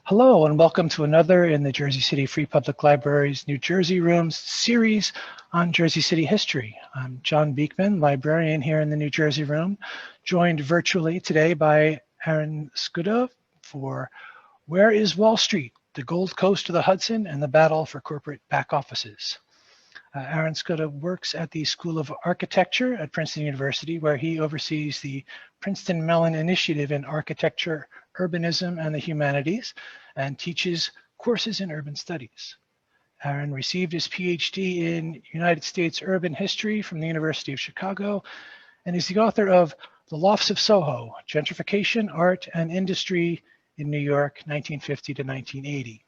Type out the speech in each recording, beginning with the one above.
Hello and welcome to another in the Jersey City Free Public Library's New Jersey Rooms series on Jersey City history. I'm John Beekman, librarian here in the New Jersey Room, joined virtually today by Aaron Shkuda for Where is Wall Street? The Gold Coast of the Hudson and the Battle for Corporate Back Offices. Aaron Shkuda works at the School of Architecture at Princeton University, where he oversees the Princeton Mellon Initiative in Architecture, Urbanism, and the Humanities, and teaches courses in urban studies. Aaron received his PhD in United States Urban History from the University of Chicago, and is the author of The Lofts of Soho, Gentrification, Art, and Industry in New York, 1950 to 1980.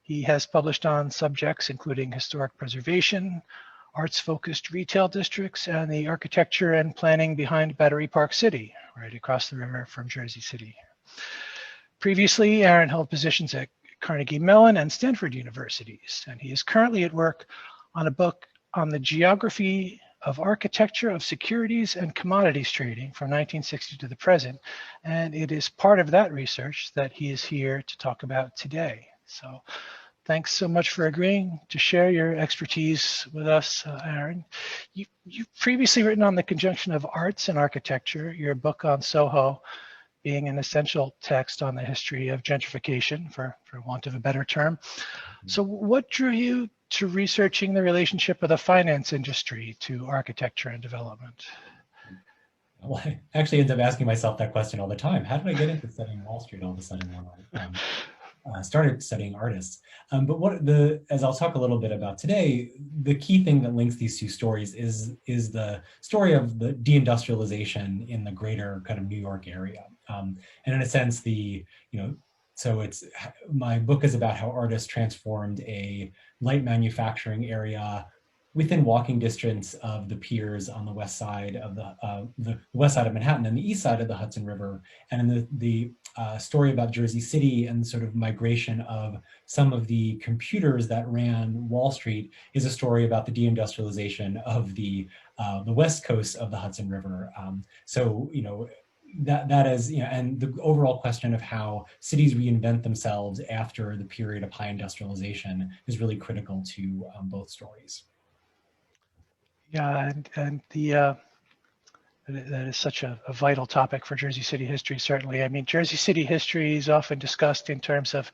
He has published on subjects including historic preservation, arts-focused retail districts, and the architecture and planning behind Battery Park City, right across the river from Jersey City. Previously, Aaron held positions at Carnegie Mellon and Stanford universities, and he is currently at work on a book on the geography of architecture of securities and commodities trading from 1960 to the present, and it is part of that research that he is here to talk about today. So thanks so much for agreeing to share your expertise with us, Aaron. You've previously written on the conjunction of arts and architecture, your book on Soho being an essential text on the history of gentrification, for want of a better term. So what drew you to researching the relationship of the finance industry to architecture and development? Well, I actually end up asking myself that question all the time. How did I get into studying Wall Street all of a sudden when I started studying artists? As I'll talk a little bit about today, the key thing that links these two stories is the story of the deindustrialization in the greater kind of New York area. And in a sense, my book is about how artists transformed a light manufacturing area within walking distance of the piers on the west side of the west side of Manhattan and the east side of the Hudson River, and in the story about Jersey City and sort of migration of some of the computers that ran Wall Street is a story about the deindustrialization of the west coast of the Hudson River. That is, and the overall question of how cities reinvent themselves after the period of high industrialization is really critical to both stories. Yeah, and that is such a vital topic for Jersey City history, certainly. I mean, Jersey City history is often discussed in terms of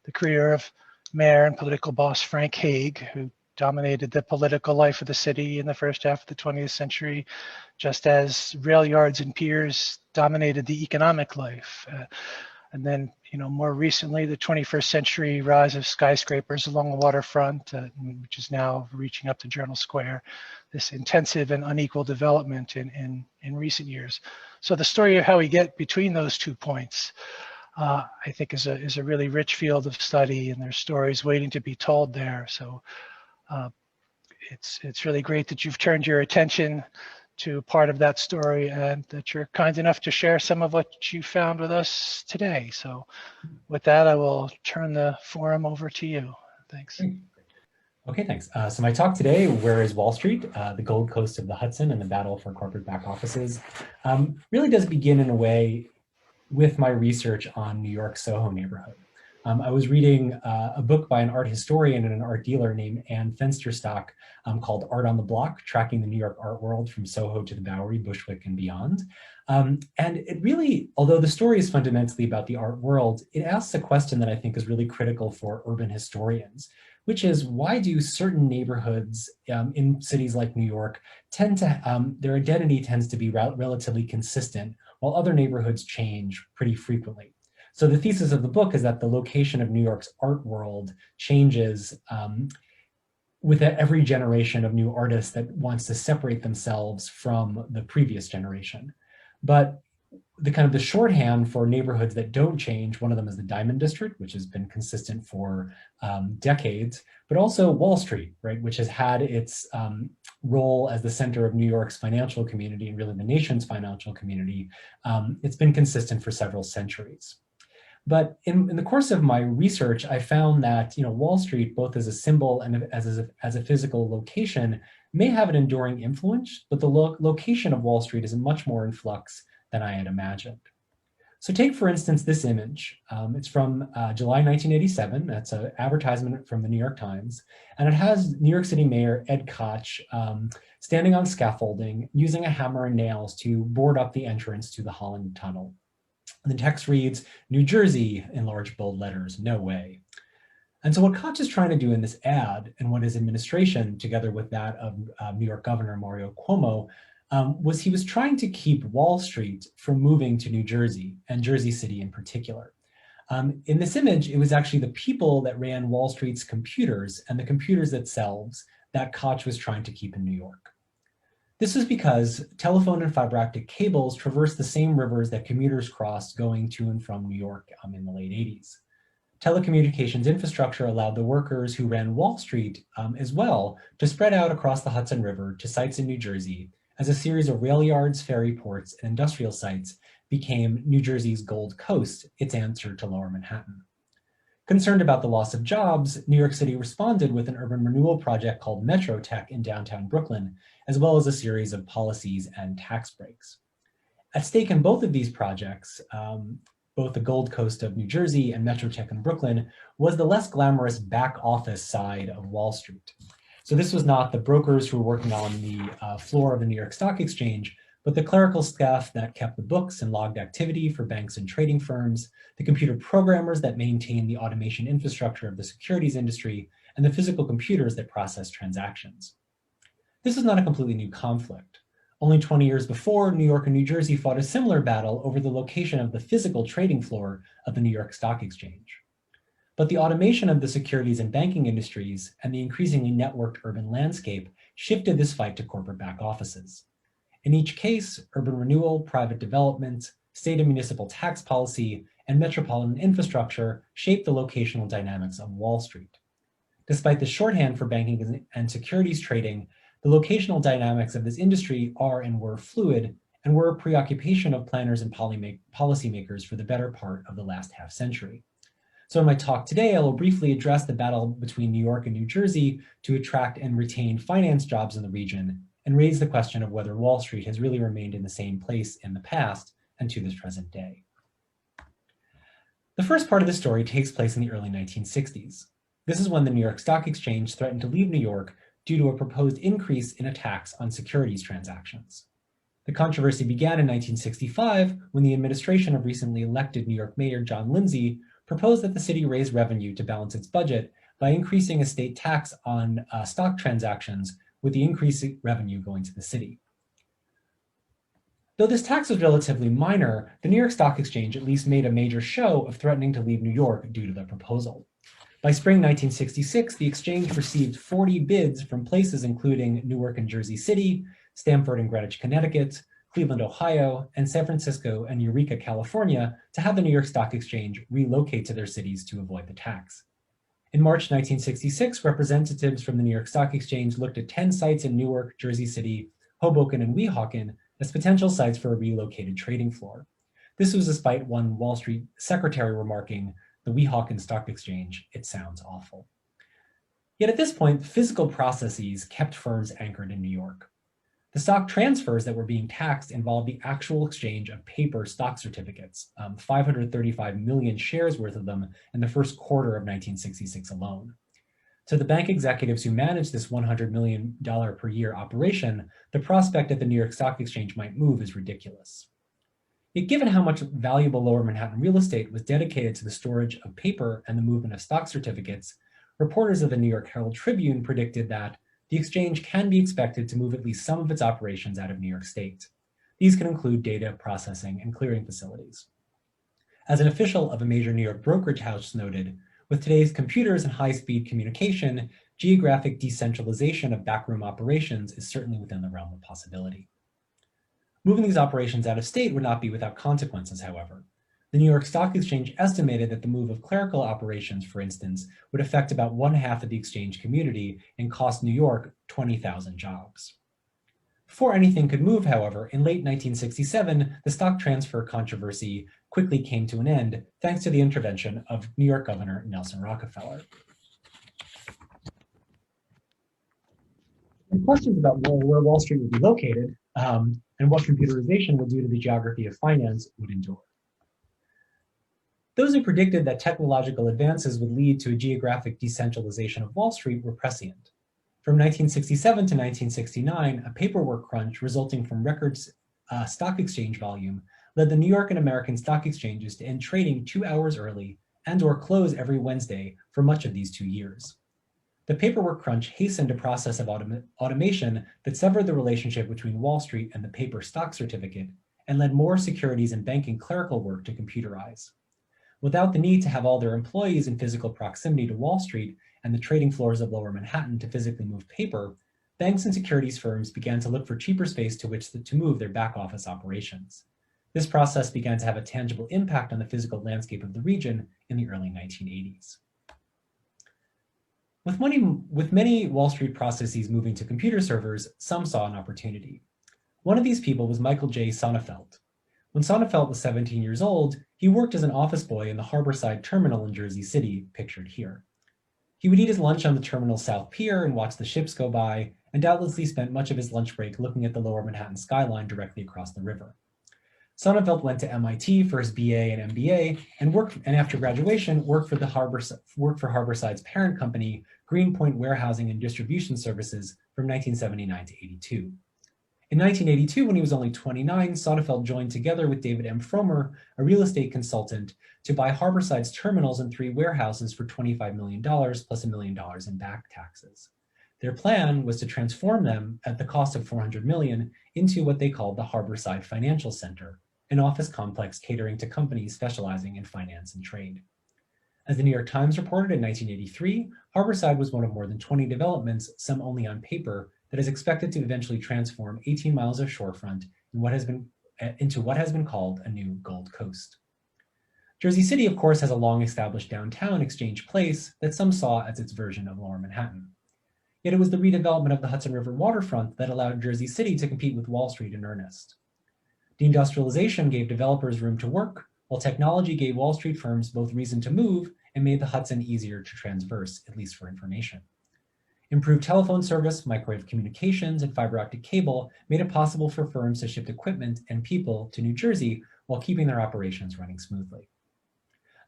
the career of mayor and political boss Frank Hague, who dominated the political life of the city in the first half of the 20th century, just as rail yards and piers dominated the economic life. And then, more recently, the 21st century rise of skyscrapers along the waterfront, which is now reaching up to Journal Square, this intensive and unequal development in recent years. So the story of how we get between those 2 points, I think is a really rich field of study, and there's stories waiting to be told there. So it's really great that you've turned your attention to part of that story and that you're kind enough to share some of what you found with us today. So with that, I will turn the forum over to you. Thanks. Okay, thanks. So my talk today, Where is Wall Street? The Gold Coast of the Hudson and the Battle for Corporate Back Offices, really does begin in a way with my research on New York's Soho neighborhood. I was reading a book by an art historian and an art dealer named Anne Fensterstock called Art on the Block, Tracking the New York Art World from Soho to the Bowery, Bushwick, and Beyond. And it really, although the story is fundamentally about the art world, it asks a question that I think is really critical for urban historians, which is, why do certain neighborhoods in cities like New York tend to, their identity tends to be relatively consistent, while other neighborhoods change pretty frequently? So the thesis of the book is that the location of New York's art world changes with every generation of new artists that wants to separate themselves from the previous generation. But the shorthand for neighborhoods that don't change, one of them is the Diamond District, which has been consistent for decades, but also Wall Street, right, which has had its role as the center of New York's financial community and really the nation's financial community. It's been consistent for several centuries. But in the course of my research, I found that Wall Street, both as a symbol and as a physical location, may have an enduring influence, but the location of Wall Street is much more in flux than I had imagined. So take, for instance, this image. It's from July 1987. That's an advertisement from the New York Times. And it has New York City Mayor Ed Koch standing on scaffolding, using a hammer and nails to board up the entrance to the Holland Tunnel. And the text reads, "New Jersey," in large bold letters, "no way." And so what Koch is trying to do in this ad, and what his administration, together with that of New York Governor Mario Cuomo, was he was trying to keep Wall Street from moving to New Jersey, and Jersey City in particular. In this image, it was actually the people that ran Wall Street's computers and the computers themselves that Koch was trying to keep in New York. This was because telephone and fiber optic cables traversed the same rivers that commuters crossed going to and from New York in the late 80s. Telecommunications infrastructure allowed the workers who ran Wall Street as well to spread out across the Hudson River to sites in New Jersey as a series of rail yards, ferry ports, and industrial sites became New Jersey's Gold Coast, its answer to Lower Manhattan. Concerned about the loss of jobs, New York City responded with an urban renewal project called Metro Tech in downtown Brooklyn, as well as a series of policies and tax breaks. At stake in both of these projects, both the Gold Coast of New Jersey and Metro Tech in Brooklyn, was the less glamorous back office side of Wall Street. So this was not the brokers who were working on the floor of the New York Stock Exchange, but the clerical staff that kept the books and logged activity for banks and trading firms, the computer programmers that maintained the automation infrastructure of the securities industry, and the physical computers that processed transactions. This is not a completely new conflict. Only 20 years before, New York and New Jersey fought a similar battle over the location of the physical trading floor of the New York Stock Exchange. But the automation of the securities and banking industries and the increasingly networked urban landscape shifted this fight to corporate back offices. In each case, urban renewal, private development, state and municipal tax policy, and metropolitan infrastructure shaped the locational dynamics of Wall Street. Despite the shorthand for banking and securities trading, the locational dynamics of this industry are and were fluid and were a preoccupation of planners and policymakers for the better part of the last half century. So in my talk today, I will briefly address the battle between New York and New Jersey to attract and retain finance jobs in the region, and raise the question of whether Wall Street has really remained in the same place in the past and to this present day. The first part of the story takes place in the early 1960s. This is when the New York Stock Exchange threatened to leave New York due to a proposed increase in a tax on securities transactions. The controversy began in 1965 when the administration of recently elected New York Mayor John Lindsay proposed that the city raise revenue to balance its budget by increasing a state tax on stock transactions, with the increased revenue going to the city. Though this tax was relatively minor, the New York Stock Exchange at least made a major show of threatening to leave New York due to the proposal. By spring 1966, the exchange received 40 bids from places including Newark and Jersey City, Stamford and Greenwich, Connecticut, Cleveland, Ohio, and San Francisco and Eureka, California, to have the New York Stock Exchange relocate to their cities to avoid the tax. In March 1966, representatives from the New York Stock Exchange looked at 10 sites in Newark, Jersey City, Hoboken, and Weehawken as potential sites for a relocated trading floor. This was despite one Wall Street secretary remarking, "The Weehawken Stock Exchange, it sounds awful." Yet at this point, physical processes kept firms anchored in New York. The stock transfers that were being taxed involved the actual exchange of paper stock certificates, 535 million shares worth of them in the first quarter of 1966 alone. To the bank executives who managed this $100 million per year operation, the prospect that the New York Stock Exchange might move is ridiculous. Yet given how much valuable Lower Manhattan real estate was dedicated to the storage of paper and the movement of stock certificates, reporters of the New York Herald Tribune predicted that the exchange can be expected to move at least some of its operations out of New York State. These can include data processing and clearing facilities. As an official of a major New York brokerage house noted, with today's computers and high-speed communication, geographic decentralization of backroom operations is certainly within the realm of possibility. Moving these operations out of state would not be without consequences, however. The New York Stock Exchange estimated that the move of clerical operations, for instance, would affect about 1/2 of the exchange community and cost New York 20,000 jobs. Before anything could move, however, in late 1967, the stock transfer controversy quickly came to an end thanks to the intervention of New York Governor Nelson Rockefeller. And questions about where Wall Street would be located and what computerization would do to the geography of finance would endure. Those who predicted that technological advances would lead to a geographic decentralization of Wall Street were prescient. From 1967 to 1969, a paperwork crunch resulting from record stock exchange volume led the New York and American stock exchanges to end trading 2 hours early and/or close every Wednesday for much of these 2 years. The paperwork crunch hastened a process of automation that severed the relationship between Wall Street and the paper stock certificate and led more securities and banking clerical work to computerize. Without the need to have all their employees in physical proximity to Wall Street and the trading floors of Lower Manhattan to physically move paper, banks and securities firms began to look for cheaper space to which to move their back office operations. This process began to have a tangible impact on the physical landscape of the region in the early 1980s. With many Wall Street processes moving to computer servers, some saw an opportunity. One of these people was Michael J. Sonnefeld. When Sonnefeld was 17 years old, he worked as an office boy in the Harborside terminal in Jersey City, pictured here. He would eat his lunch on the terminal's South Pier and watch the ships go by, and doubtlessly spent much of his lunch break looking at the Lower Manhattan skyline directly across the river. Sonnefeld went to MIT for his BA and MBA, and after graduation worked for Harborside's parent company, Greenpoint Warehousing and Distribution Services, from 1979 to 82. In 1982, when he was only 29, Sonnefeld joined together with David M. Fromer, a real estate consultant, to buy Harborside's terminals and 3 warehouses for $25 million plus $1 million in back taxes. Their plan was to transform them at the cost of $400 million into what they called the Harborside Financial Center, an office complex catering to companies specializing in finance and trade. As the New York Times reported in 1983, Harborside was one of more than 20 developments, some only on paper, that is expected to eventually transform 18 miles of shorefront into what has been called a new Gold Coast. Jersey City, of course, has a long-established downtown Exchange Place that some saw as its version of Lower Manhattan. Yet it was the redevelopment of the Hudson River waterfront that allowed Jersey City to compete with Wall Street in earnest. Deindustrialization gave developers room to work, while technology gave Wall Street firms both reason to move and made the Hudson easier to transverse, at least for information. Improved telephone service, microwave communications, and fiber optic cable made it possible for firms to ship equipment and people to New Jersey while keeping their operations running smoothly.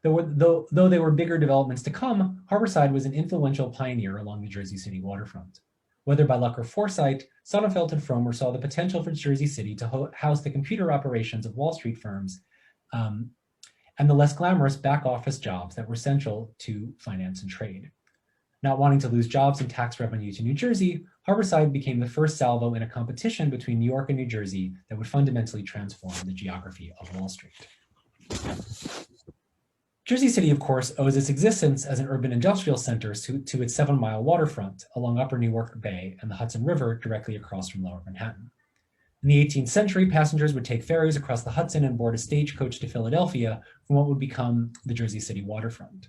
Though there were bigger developments to come, Harborside was an influential pioneer along the Jersey City waterfront. Whether by luck or foresight, Sonnefeld and Fromer saw the potential for Jersey City to house the computer operations of Wall Street firms and the less glamorous back office jobs that were central to finance and trade. Not wanting to lose jobs and tax revenue to New Jersey, Harborside became the first salvo in a competition between New York and New Jersey that would fundamentally transform the geography of Wall Street. Jersey City, of course, owes its existence as an urban industrial center to its 7-mile waterfront along Upper Newark Bay and the Hudson River directly across from Lower Manhattan. In the 18th century, passengers would take ferries across the Hudson and board a stagecoach to Philadelphia from what would become the Jersey City waterfront.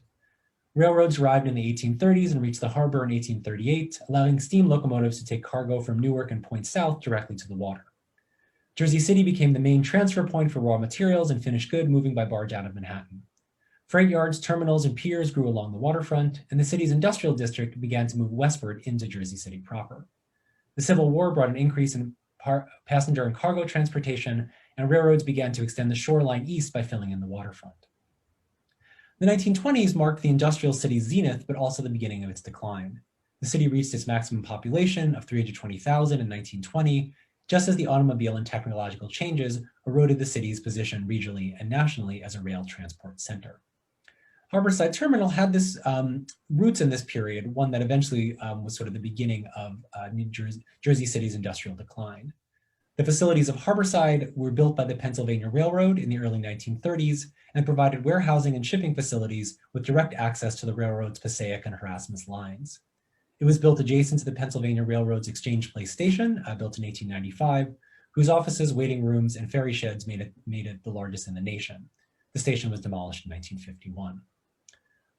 Railroads arrived in the 1830s and reached the harbor in 1838, allowing steam locomotives to take cargo from Newark and Point South directly to the water. Jersey City became the main transfer point for raw materials and finished good moving by barge out of Manhattan. Freight yards, terminals, and piers grew along the waterfront, and the city's industrial district began to move westward into Jersey City proper. The Civil War brought an increase in passenger and cargo transportation, and railroads began to extend the shoreline east by filling in the waterfront. The 1920s marked the industrial city's zenith, but also the beginning of its decline. The city reached its maximum population of 320,000 in 1920, just as the automobile and technological changes eroded the city's position regionally and nationally as a rail transport center. Harborside Terminal had this roots in this period, one that eventually was sort of the beginning of Jersey City's industrial decline. The facilities of Harborside were built by the Pennsylvania Railroad in the early 1930s and provided warehousing and shipping facilities with direct access to the railroad's Passaic and Erasmus lines. It was built adjacent to the Pennsylvania Railroad's Exchange Place Station, built in 1895, whose offices, waiting rooms, and ferry sheds made it the largest in the nation. The station was demolished in 1951.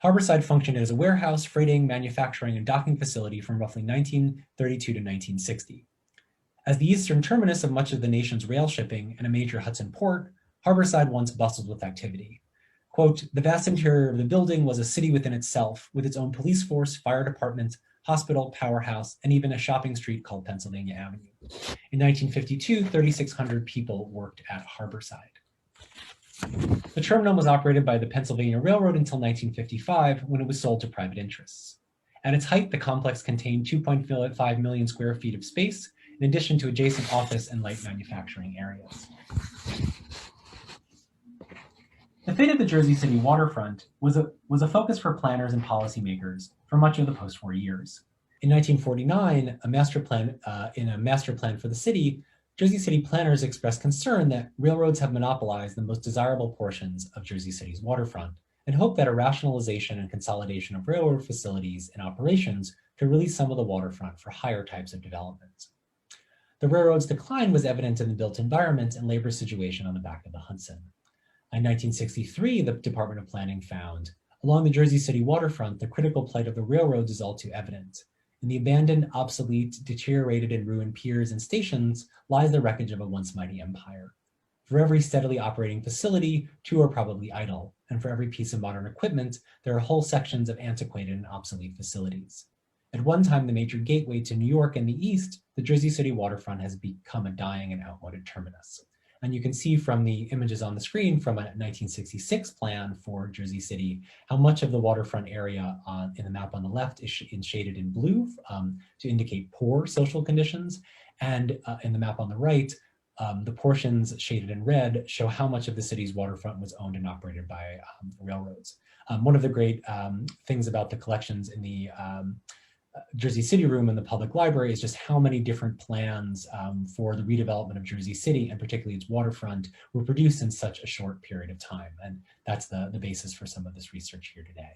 Harborside functioned as a warehouse, freighting, manufacturing, and docking facility from roughly 1932 to 1960. As the eastern terminus of much of the nation's rail shipping and a major Hudson port, Harborside once bustled with activity. Quote, the vast interior of the building was a city within itself, with its own police force, fire department, hospital, powerhouse, and even a shopping street called Pennsylvania Avenue. In 1952, 3,600 people worked at Harborside. The terminal was operated by the Pennsylvania Railroad until 1955, when it was sold to private interests. At its height, the complex contained 2.5 million square feet of space, in addition to adjacent office and light manufacturing areas. The fate of the Jersey City waterfront was a focus for planners and policymakers for much of the post-war years. In 1949, in a master plan for the city, Jersey City planners expressed concern that railroads have monopolized the most desirable portions of Jersey City's waterfront, and hoped that a rationalization and consolidation of railroad facilities and operations could release some of the waterfront for higher types of development. The railroad's decline was evident in the built environment and labor situation on the back of the Hudson. In 1963, the Department of Planning found, along the Jersey City waterfront, the critical plight of the railroads is all too evident. In the abandoned, obsolete, deteriorated, and ruined piers and stations lies the wreckage of a once mighty empire. For every steadily operating facility, 2 are probably idle, and for every piece of modern equipment, there are whole sections of antiquated and obsolete facilities. At one time the major gateway to New York and the East, the Jersey City waterfront has become a dying and outmoded terminus. And you can see from the images on the screen from a 1966 plan for Jersey City, how much of the waterfront area in the map on the left is shaded in blue to indicate poor social conditions. And in the map on the right, the portions shaded in red show how much of the city's waterfront was owned and operated by railroads. One of the great things about the collections in the Jersey City room in the public library is just how many different plans for the redevelopment of Jersey City, and particularly its waterfront, were produced in such a short period of time. And that's the basis for some of this research here today.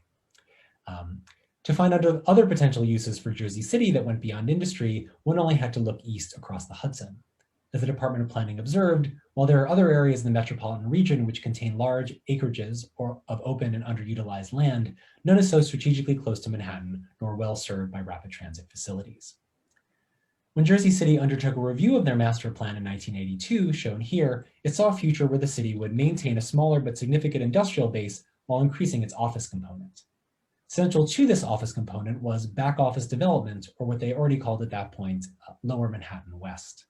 To find other potential uses for Jersey City that went beyond industry, one only had to look east across the Hudson. As the Department of Planning observed, while there are other areas in the metropolitan region which contain large acreages of open and underutilized land, none is so strategically close to Manhattan nor well served by rapid transit facilities. When Jersey City undertook a review of their master plan in 1982, shown here, it saw a future where the city would maintain a smaller but significant industrial base while increasing its office component. Central to this office component was back office development, or what they already called at that point, Lower Manhattan West.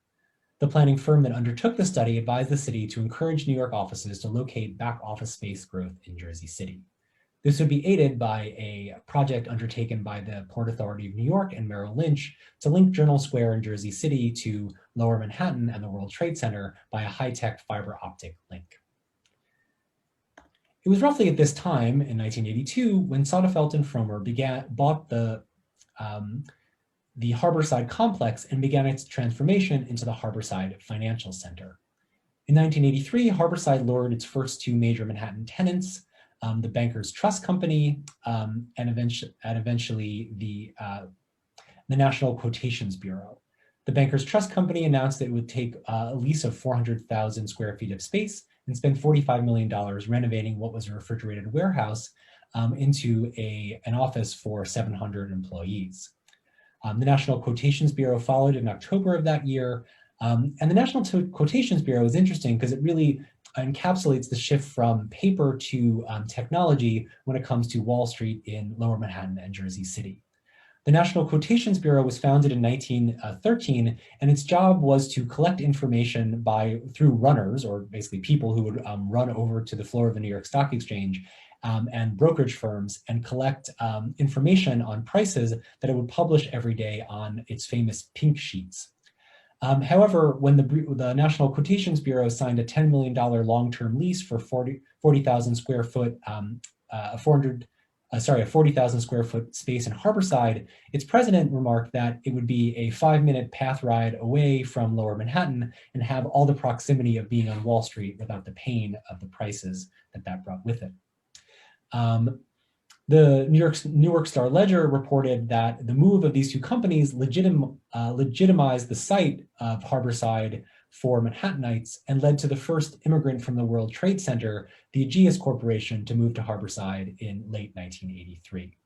The planning firm that undertook the study advised the city to encourage New York offices to locate back office space growth in Jersey City. This would be aided by a project undertaken by the Port Authority of New York and Merrill Lynch to link Journal Square in Jersey City to Lower Manhattan and the World Trade Center by a high-tech fiber optic link. It was roughly at this time, in 1982, when Soderfeldt and Frommer bought the Harborside complex and began its transformation into the Harborside Financial Center. In 1983, Harborside lured its first 2 major Manhattan tenants, the Bankers Trust Company and eventually the National Quotations Bureau. The Bankers Trust Company announced that it would take a lease of 400,000 square feet of space and spend $45 million renovating what was a refrigerated warehouse into an office for 700 employees. The National Quotations Bureau followed in October of that year. And the National Quotations Bureau is interesting because it really encapsulates the shift from paper to technology when it comes to Wall Street in Lower Manhattan and Jersey City. The National Quotations Bureau was founded in 1913, and its job was to collect information through runners, or basically people who would run over to the floor of the New York Stock Exchange and brokerage firms and collect information on prices that it would publish every day on its famous pink sheets. However, when the National Quotations Bureau signed a $10 million long-term lease for 40,000 square foot, a 40,000 square foot space in Harborside, its president remarked that it would be a 5-minute path ride away from Lower Manhattan and have all the proximity of being on Wall Street without the pain of the prices that brought with it. The New York Star Ledger reported that the move of these 2 companies legitimized the site of Harborside for Manhattanites and led to the first immigrant from the World Trade Center, the Aegeus Corporation, to move to Harborside in late 1983.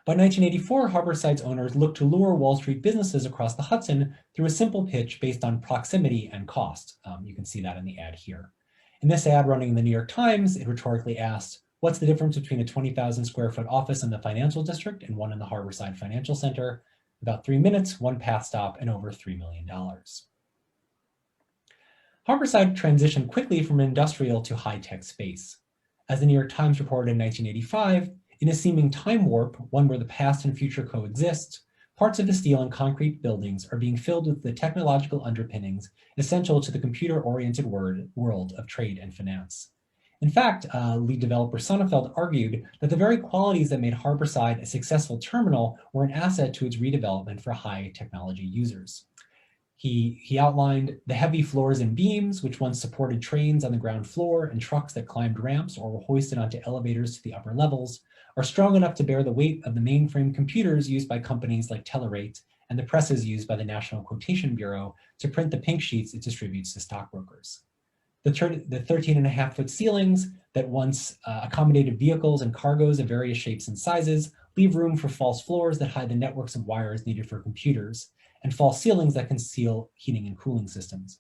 By 1984, Harborside's owners looked to lure Wall Street businesses across the Hudson through a simple pitch based on proximity and cost. You can see that in the ad here. In this ad running in the New York Times, it rhetorically asked, what's the difference between a 20,000 square foot office in the financial district and one in the Harborside Financial Center? About 3 minutes, 1 path stop, and over $3 million. Harborside transitioned quickly from industrial to high-tech space. As the New York Times reported in 1985, in a seeming time warp, one where the past and future coexist, parts of the steel and concrete buildings are being filled with the technological underpinnings essential to the computer-oriented world of trade and finance. In fact, lead developer Sonnefeld argued that the very qualities that made Harborside a successful terminal were an asset to its redevelopment for high technology users. He outlined the heavy floors and beams, which once supported trains on the ground floor and trucks that climbed ramps or were hoisted onto elevators to the upper levels, are strong enough to bear the weight of the mainframe computers used by companies like Telerate and the presses used by the National Quotation Bureau to print the pink sheets it distributes to stockbrokers. The 13.5-foot ceilings that once accommodated vehicles and cargoes of various shapes and sizes leave room for false floors that hide the networks of wires needed for computers, and false ceilings that conceal heating and cooling systems.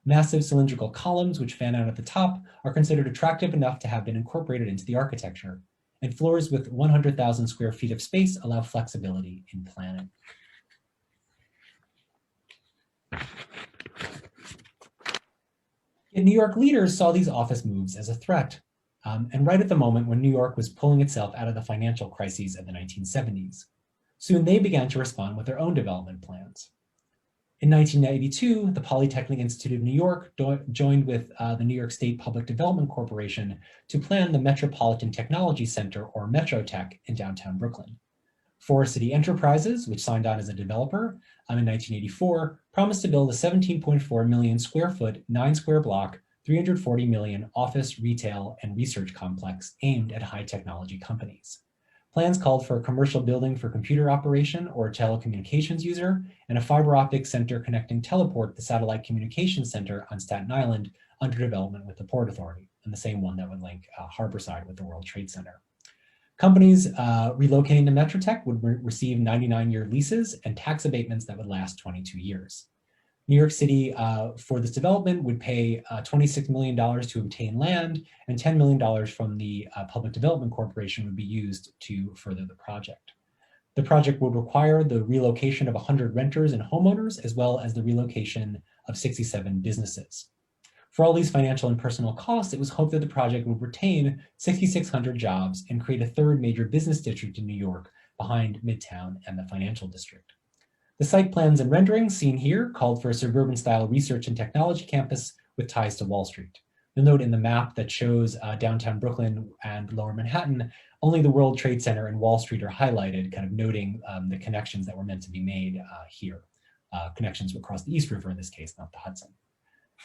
Massive cylindrical columns which fan out at the top are considered attractive enough to have been incorporated into the architecture, and floors with 100,000 square feet of space allow flexibility in planning. Yet New York leaders saw these office moves as a threat, and right at the moment when New York was pulling itself out of the financial crises of the 1970s. Soon they began to respond with their own development plans. In 1982, the Polytechnic Institute of New York joined with the New York State Public Development Corporation to plan the Metropolitan Technology Center, or MetroTech, in downtown Brooklyn. Forest City Enterprises, which signed on as a developer in 1984, promised to build a 17.4 million square foot, 9-square block, 340 million office, retail, and research complex aimed at high technology companies. Plans called for a commercial building for computer operation or a telecommunications user, and a fiber optic center connecting Teleport, the satellite communications center on Staten Island, under development with the Port Authority, and the same one that would link Harborside with the World Trade Center. Companies relocating to MetroTech would receive 99-year leases and tax abatements that would last 22 years. New York City, for this development, would pay $26 million to obtain land, and $10 million from the Public Development Corporation would be used to further the project. The project would require the relocation of 100 renters and homeowners, as well as the relocation of 67 businesses. For all these financial and personal costs, it was hoped that the project would retain 6,600 jobs and create a third major business district in New York behind Midtown and the financial district. The site plans and renderings seen here called for a suburban-style research and technology campus with ties to Wall Street. You'll note in the map that shows downtown Brooklyn and Lower Manhattan, only the World Trade Center and Wall Street are highlighted, kind of noting the connections that were meant to be made here. Connections across the East River in this case, not the Hudson.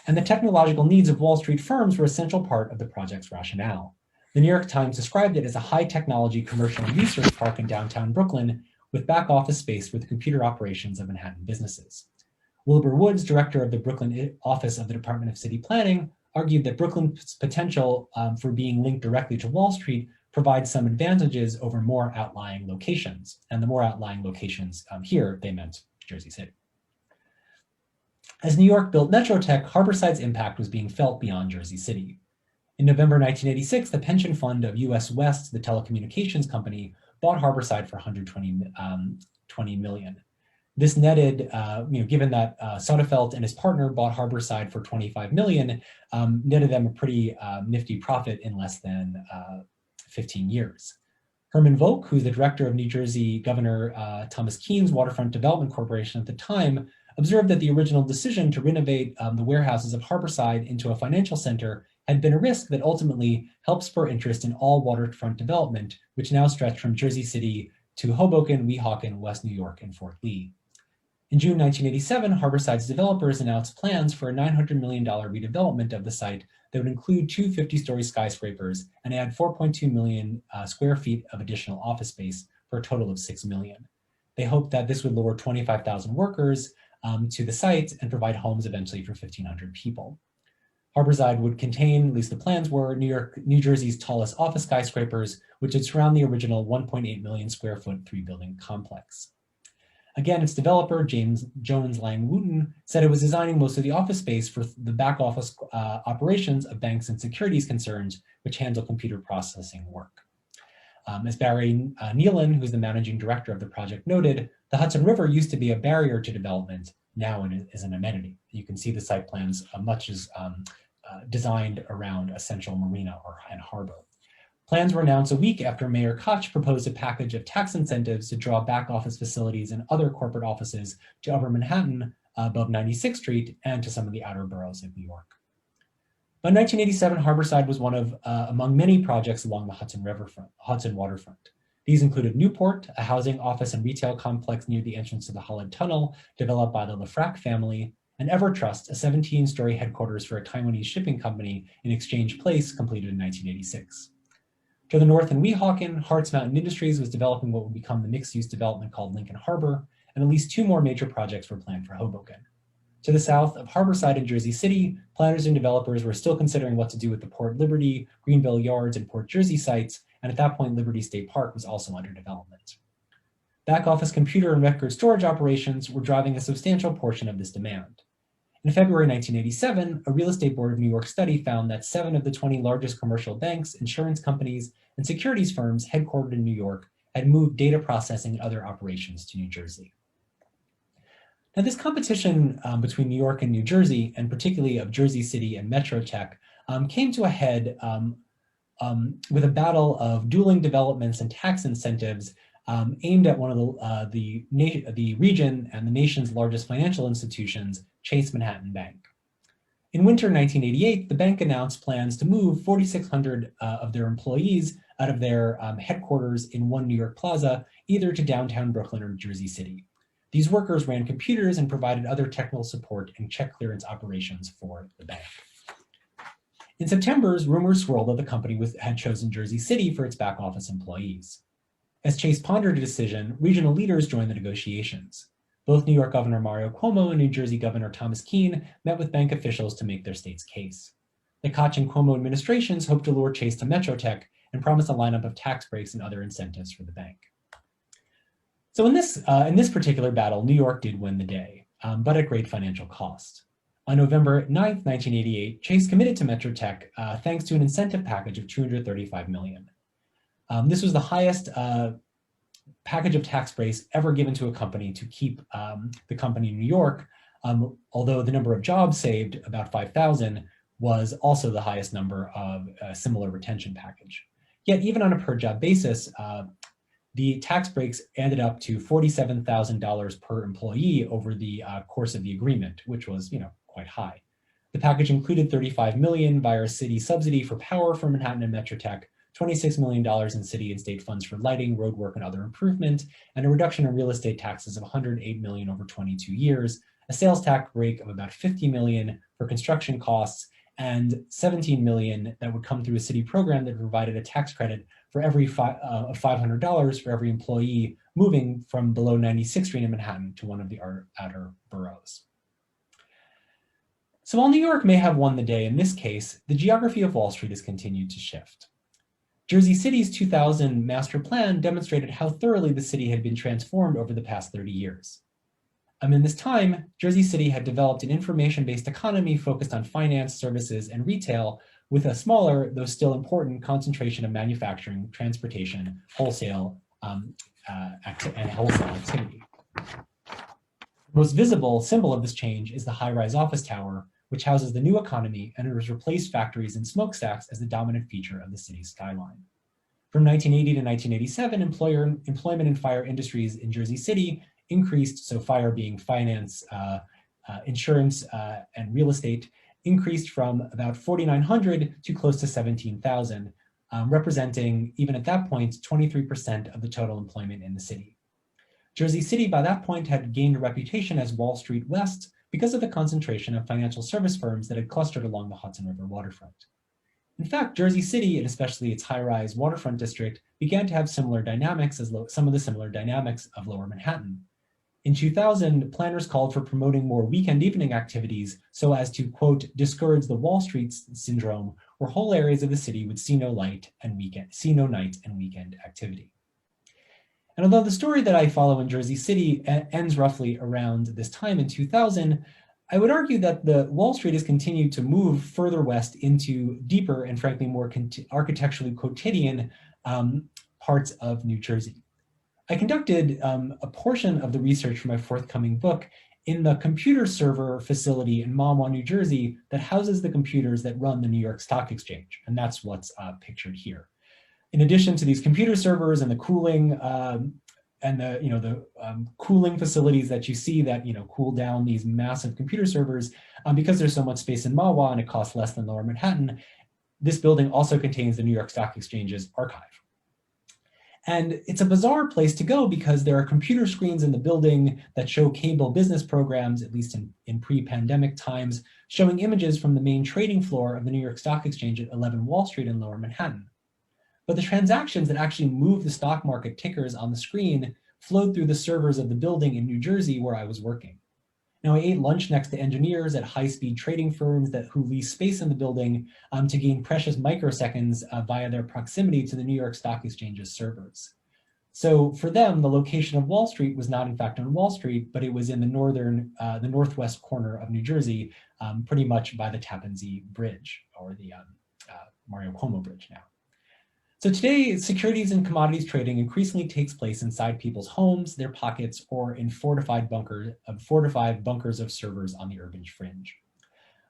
And the technological needs of Wall Street firms were an essential part of the project's rationale. The New York Times described it as a high-technology commercial and research park in downtown Brooklyn with back office space for the computer operations of Manhattan businesses. Wilbur Woods, director of the Brooklyn office of the Department of City Planning, argued that Brooklyn's potential for being linked directly to Wall Street provides some advantages over more outlying locations. And the more outlying locations here, they meant Jersey City. As New York built MetroTech, Harborside's impact was being felt beyond Jersey City. In November 1986, the pension fund of US West, the telecommunications company, bought Harborside for $120 million. This netted, given that Sonnefeld and his partner bought Harborside for $25 million, netted them a pretty nifty profit in less than 15 years. Herman Volk, who's the director of New Jersey Governor Thomas Keene's Waterfront Development Corporation at the time, observed that the original decision to renovate the warehouses of Harborside into a financial center had been a risk that ultimately helped spur interest in all waterfront development, which now stretched from Jersey City to Hoboken, Weehawken, West New York, and Fort Lee. In June 1987, Harborside's developers announced plans for a $900 million redevelopment of the site that would include 2 50-story skyscrapers and add 4.2 million square feet of additional office space for a total of $6 million. They hoped that this would lure 25,000 workers to the site and provide homes eventually for 1,500 people. Harborside would contain, at least the plans were, New Jersey's tallest office skyscrapers, which would surround the original 1.8 million square foot 3-building complex. Again, its developer, James Jones Lang Wooten, said it was designing most of the office space for the back office operations of banks and securities concerns, which handle computer processing work. As Barry Nealon, who's the managing director of the project, noted, the Hudson River used to be a barrier to development. now as an amenity. You can see the site plans much as designed around a central marina and harbor. Plans were announced a week after Mayor Koch proposed a package of tax incentives to draw back office facilities and other corporate offices to Upper Manhattan above 96th Street and to some of the outer boroughs of New York. By 1987, Harborside was one of among many projects along the Hudson waterfront. These included Newport, a housing, office, and retail complex near the entrance to the Holland Tunnel, developed by the Lefrak family, and Evertrust, a 17-story headquarters for a Taiwanese shipping company in Exchange Place, completed in 1986. To the north in Weehawken, Hartz Mountain Industries was developing what would become the mixed-use development called Lincoln Harbor, and at least 2 more major projects were planned for Hoboken. To the south of Harborside in Jersey City, planners and developers were still considering what to do with the Port Liberty, Greenville Yards, and Port Jersey sites, and at that point, Liberty State Park was also under development. Back office computer and record storage operations were driving a substantial portion of this demand. In February 1987, a real estate board of New York study found that 7 of the 20 largest commercial banks, insurance companies, and securities firms headquartered in New York had moved data processing and other operations to New Jersey. Now, this competition between New York and New Jersey, and particularly of Jersey City and Metro Tech, came to a head with a battle of dueling developments and tax incentives aimed at one of the region and the nation's largest financial institutions, Chase Manhattan Bank. In winter 1988, the bank announced plans to move 4,600 of their employees out of their headquarters in One New York Plaza, either to downtown Brooklyn or Jersey City. These workers ran computers and provided other technical support and check clearance operations for the bank. In September, rumors swirled that the company had chosen Jersey City for its back office employees. As Chase pondered a decision, regional leaders joined the negotiations. Both New York Governor Mario Cuomo and New Jersey Governor Thomas Keene met with bank officials to make their state's case. The Koch and Cuomo administrations hoped to lure Chase to Metro Tech and promised a lineup of tax breaks and other incentives for the bank. So in this particular battle, New York did win the day, but at great financial cost. On November 9, 1988, Chase committed to Metro Tech thanks to an incentive package of $235 million. This was the highest package of tax breaks ever given to a company to keep the company in New York, although the number of jobs saved, about 5,000, was also the highest number of a similar retention package. Yet even on a per job basis, the tax breaks ended up to $47,000 per employee over the course of the agreement, which was, quite high. The package included $35 million via a city subsidy for power for Manhattan and Metro Tech, $26 million in city and state funds for lighting, roadwork, and other improvement, and a reduction in real estate taxes of $108 million over 22 years, a sales tax break of about $50 million for construction costs, and $17 million that would come through a city program that provided a tax credit for every $500 for every employee moving from below 96th Street in Manhattan to one of the outer boroughs. So while New York may have won the day in this case, the geography of Wall Street has continued to shift. Jersey City's 2000 master plan demonstrated how thoroughly the city had been transformed over the past 30 years. In this time, Jersey City had developed an information-based economy focused on finance, services, and retail, with a smaller, though still important, concentration of manufacturing, transportation, wholesale, and wholesale activity. The most visible symbol of this change is the high-rise office tower, which houses the new economy, and it has replaced factories and smokestacks as the dominant feature of the city's skyline. From 1980 to 1987, employment in fire industries in Jersey City increased, so fire being finance, insurance, and real estate, increased from about 4,900 to close to 17,000, representing, even at that point, 23% of the total employment in the city. Jersey City, by that point, had gained a reputation as Wall Street West because of the concentration of financial service firms that had clustered along the Hudson River waterfront. In fact, Jersey City, and especially its high-rise waterfront district, began to have similar dynamics as some of the similar dynamics of Lower Manhattan. In 2000, planners called for promoting more weekend evening activities so as to, quote, discourage the Wall Street syndrome, where whole areas of the city would see no night and weekend activity. And although the story that I follow in Jersey City ends roughly around this time in 2000, I would argue that the Wall Street has continued to move further west into deeper and frankly more architecturally quotidian parts of New Jersey. I conducted a portion of the research for my forthcoming book in the computer server facility in Mahwah, New Jersey, that houses the computers that run the New York Stock Exchange. And that's what's pictured here. In addition to these computer servers and the cooling cooling facilities that you see that cool down these massive computer servers, because there's so much space in Mahwah and it costs less than Lower Manhattan, this building also contains the New York Stock Exchange's archive. And it's a bizarre place to go because there are computer screens in the building that show cable business programs, at least in pre-pandemic times, showing images from the main trading floor of the New York Stock Exchange at 11 Wall Street in Lower Manhattan. But the transactions that actually move the stock market tickers on the screen flowed through the servers of the building in New Jersey where I was working. Now, I ate lunch next to engineers at high-speed trading firms who lease space in the building to gain precious microseconds via their proximity to the New York Stock Exchange's servers. So for them, the location of Wall Street was not in fact on Wall Street, but it was in the northwest corner of New Jersey, pretty much by the Tappan Zee Bridge, or the Mario Cuomo Bridge now. So today, securities and commodities trading increasingly takes place inside people's homes, their pockets, or in fortified bunkers of servers on the urban fringe.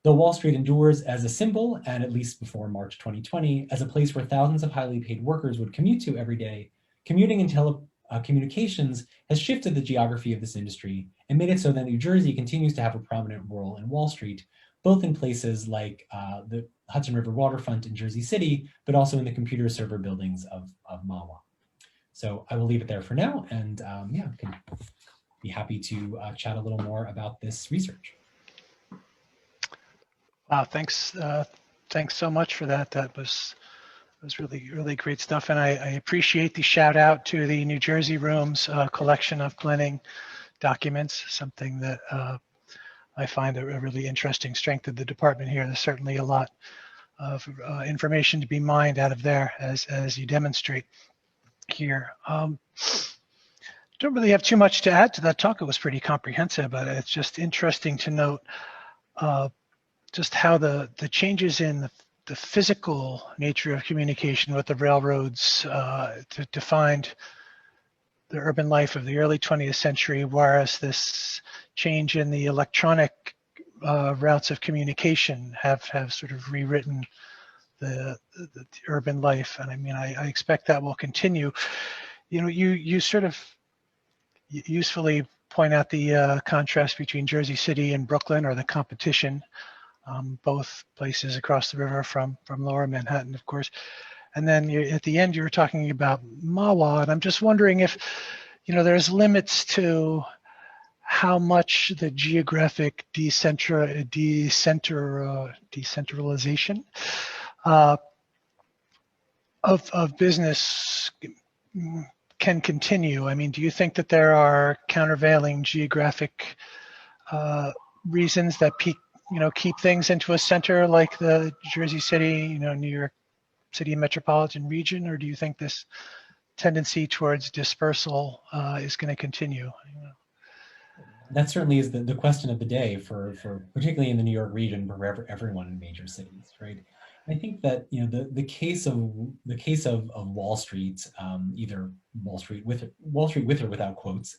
Though Wall Street endures as a symbol, and at least before March 2020, as a place where thousands of highly paid workers would commute to every day, commuting and telecommunications has shifted the geography of this industry and made it so that New Jersey continues to have a prominent role in Wall Street, both in places like the Hudson River Waterfront in Jersey City, but also in the computer server buildings of Mahwah. So I will leave it there for now, and can be happy to chat a little more about this research. Wow, thanks so much for that. That was really, really great stuff, and I appreciate the shout out to the New Jersey Rooms collection of planning documents, something that I find a really interesting strength of the department here. There's certainly a lot of information to be mined out of there, as you demonstrate here. Don't really have too much to add to that talk. It was pretty comprehensive, but it's just interesting to note just how the changes in the physical nature of communication with the railroads defined the urban life of the early 20th century, whereas this change in the electronic routes of communication have sort of rewritten the urban life. And I mean, I expect that will continue. You sort of usefully point out the contrast between Jersey City and Brooklyn, or the competition, both places across the river from Lower Manhattan, of course. And then at the end, you were talking about Mahwah, and I'm just wondering if, there's limits to how much the geographic decentralization of business can continue. I mean, do you think that there are countervailing geographic reasons that keep things into a center like the Jersey City, New York City metropolitan region, or do you think this tendency towards dispersal is going to continue? That certainly is the question of the day for particularly in the New York region, but for everyone in major cities, right? I think that the case of Wall Street, either Wall Street with or without quotes,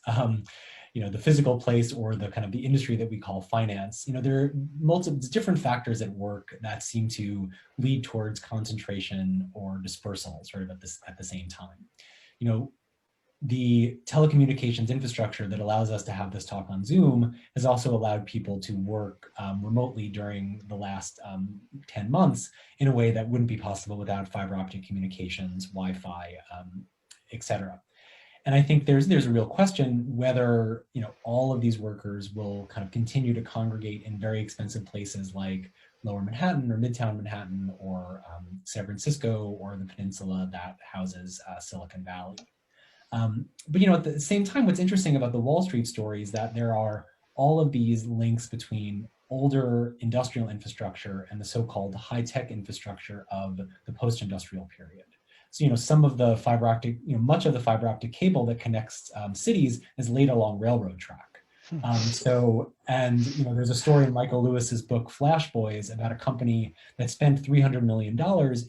the physical place or the kind of the industry that we call finance, there are multiple different factors at work that seem to lead towards concentration or dispersal sort of at the same time. The telecommunications infrastructure that allows us to have this talk on Zoom has also allowed people to work remotely during the last 10 months in a way that wouldn't be possible without fiber optic communications, Wi-Fi, et cetera. And I think there's a real question whether all of these workers will kind of continue to congregate in very expensive places like Lower Manhattan or Midtown Manhattan or San Francisco or the peninsula that houses Silicon Valley. But at the same time, what's interesting about the Wall Street story is that there are all of these links between older industrial infrastructure and the so-called high-tech infrastructure of the post-industrial period. So, some of the fiber optic, much of the fiber optic cable that connects cities is laid along railroad track. There's a story in Michael Lewis's book, Flash Boys, about a company that spent $300 million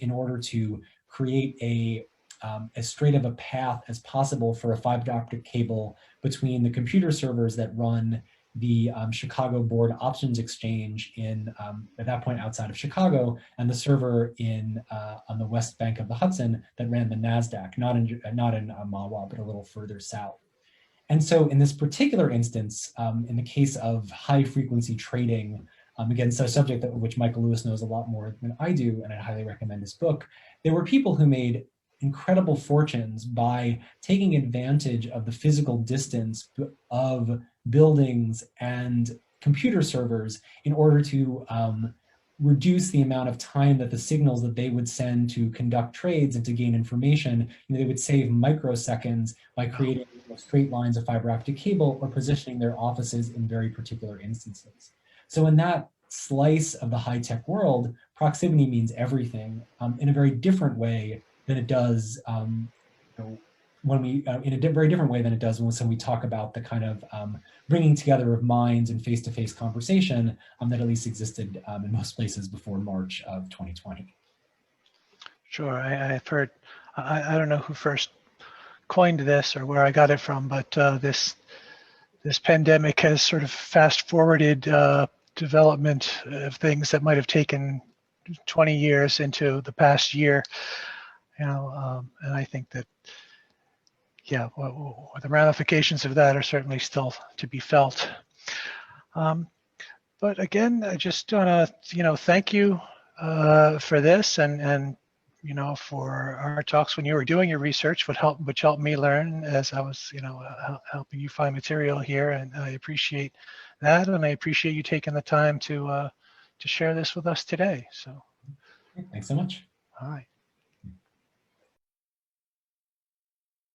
in order to create as straight of a path as possible for a fiber optic cable between the computer servers that run the Chicago Board Options Exchange in, at that point, outside of Chicago, and the server in on the west bank of the Hudson that ran the NASDAQ, not in Mahwah, but a little further south. And so in this particular instance, in the case of high frequency trading, again, so a subject which Michael Lewis knows a lot more than I do, and I highly recommend his book, there were people who made incredible fortunes by taking advantage of the physical distance of buildings and computer servers in order to reduce the amount of time that the signals that they would send to conduct trades and to gain information. They would save microseconds by creating straight lines of fiber optic cable or positioning their offices in very particular instances. So in that slice of the high-tech world, proximity means everything in a very different way than it does when we, in a very different way than it does when we talk about the kind of bringing together of minds and face-to-face conversation that at least existed in most places before March of 2020. Sure, I've heard, I don't know who first coined this or where I got it from, but this pandemic has sort of fast-forwarded development of things that might have taken 20 years into the past year. And I think that, yeah, the ramifications of that are certainly still to be felt. But again, I just want to, thank you for this and for our talks when you were doing your research, which helped me learn as I was, helping you find material here. And I appreciate that, and I appreciate you taking the time to share this with us today. So, Thanks so much. All right.